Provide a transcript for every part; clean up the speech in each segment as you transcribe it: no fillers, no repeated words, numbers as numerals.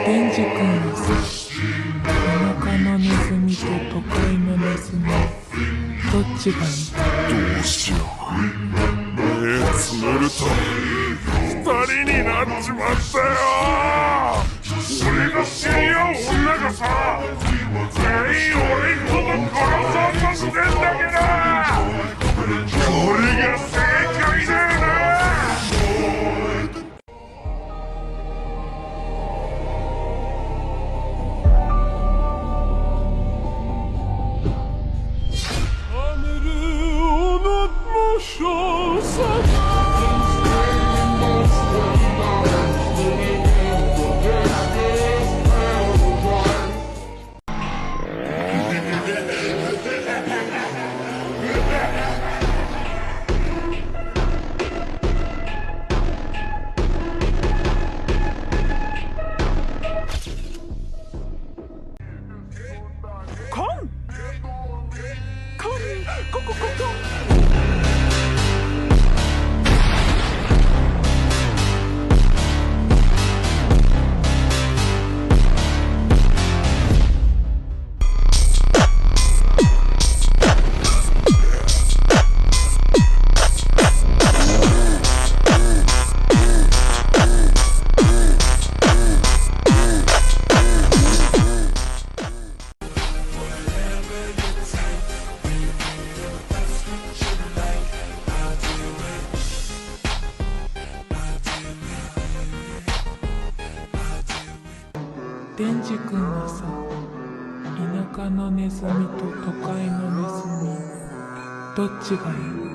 デンジ君はさ、田舎のネズミと都会のネズミ、どっちがいい？どうしよう。目つむると二人になっちまったよ。俺が知り合う女がさ、全員俺んこと殺そうとしてんだけど、これが正解だよな。デンジ君はさ、田舎のネズミと都会のネズミ、どっちがいい？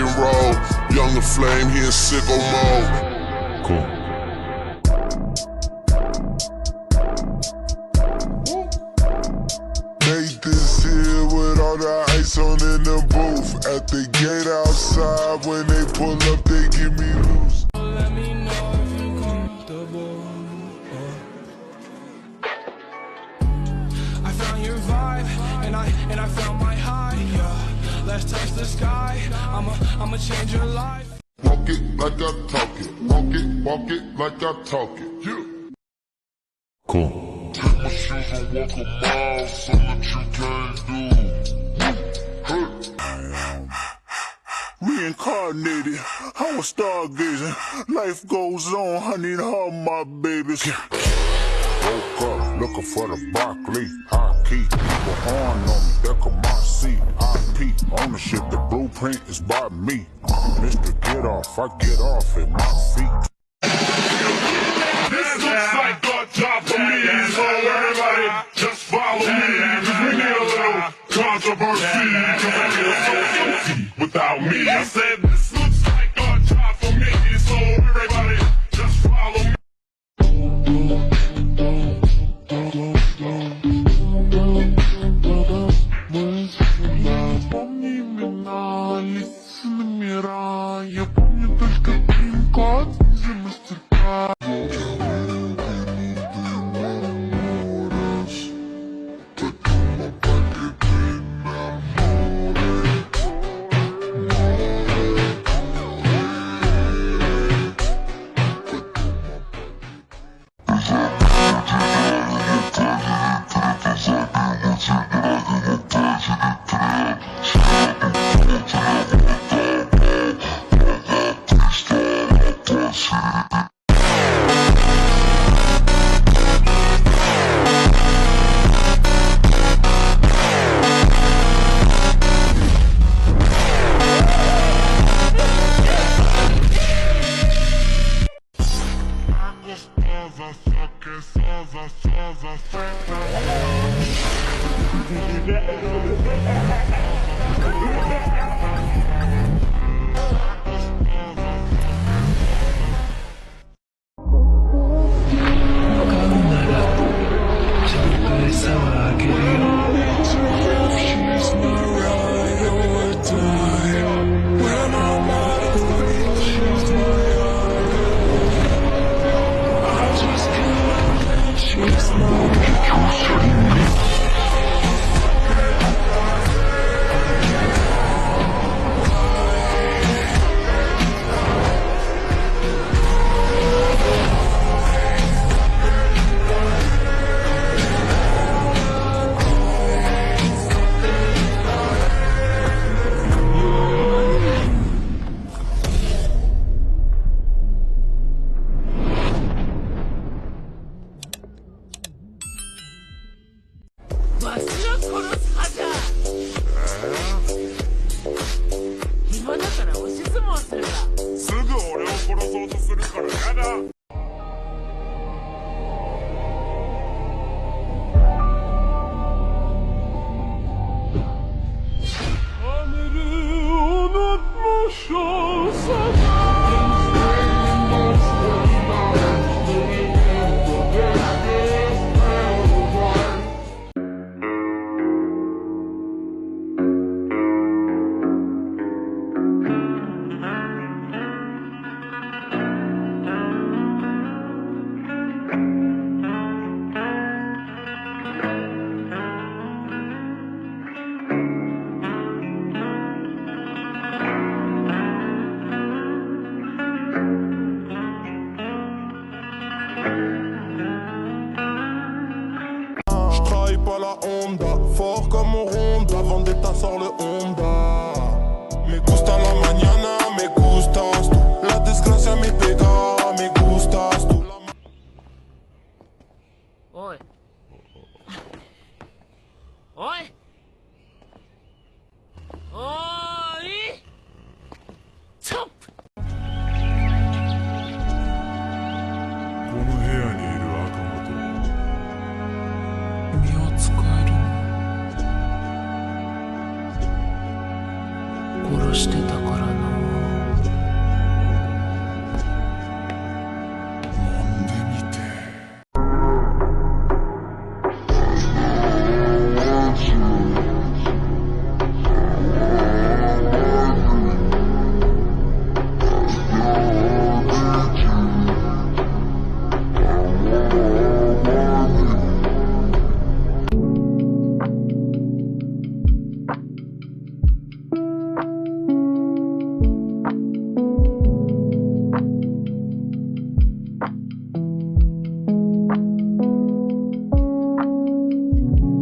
and roll. Younger flame, he in sicko mode. Cool. Made this here with all the ice on in the booth. At the gate outside, when they pull up, they give me loose. Let me know if you're comfortable. I found your vibe, and I found my high. Yeah, let's touch the sky. I'ma change your life. Walk it like I talk it. Walk it like I talk it. Yeah. Cool. Take my shoes and walk a mile, something that you can't do. Hey. Reincarnated, I was stargazing. Life goes on, I need all my babies. Woke up looking for the Barkley, high key. People horn on me, there come my seat. IP ownership, the blueprint is by me. Mr. Get Off, I get off at my feet. This looks like a job for me, so everybody just follow me. Cause we need a little controversy, cause I feel so guilty without me. I said this looks like a job for me, so everybody just follow me. Помни имена, лица номера. Я помню только пин-код за мастер-класс. Fort comme au Honda, Vendetta sort le Honda. Me gusta la mañana, me gustas tú. La desgracia me pega, me gustas tú. Oi. Oi. Oi. Chop. この部屋にいる赤本身を使えるの殺してた